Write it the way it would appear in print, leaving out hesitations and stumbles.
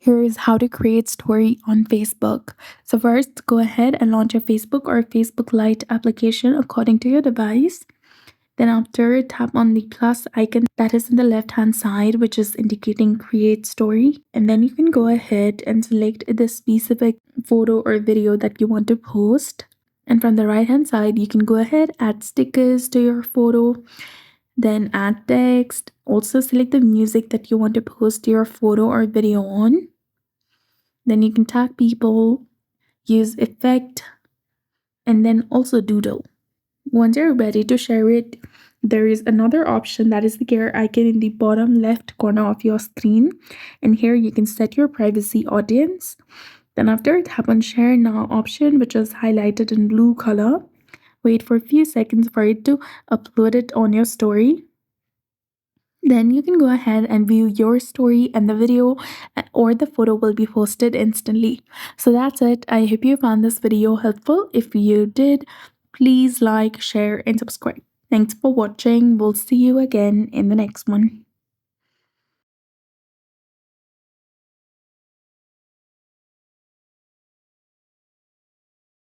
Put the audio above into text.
Here's how to create story on Facebook. So first, go ahead and launch a Facebook or Facebook Lite application according to your device. Then after, tap on the plus icon that is in the left hand side, which is indicating create story. And then you can go ahead and select the specific photo or video that you want to post. And from the right hand side, you can go ahead, add stickers to your photo, then add text. Also select the music that you want to post your photo or video on. Then you can tag people, use effect, and then also doodle. Once you're ready to share it, there is another option that is the gear icon in the bottom left corner of your screen. And here you can set your privacy audience. Then after, tap on share now option, which is highlighted in blue color. Wait for a few seconds for it to upload it on your story. Then you can go ahead and view your story, and the video or the photo will be posted instantly. So that's it. I hope you found this video helpful. If you did, please like, share, and subscribe. Thanks for watching. We'll see you again in the next one.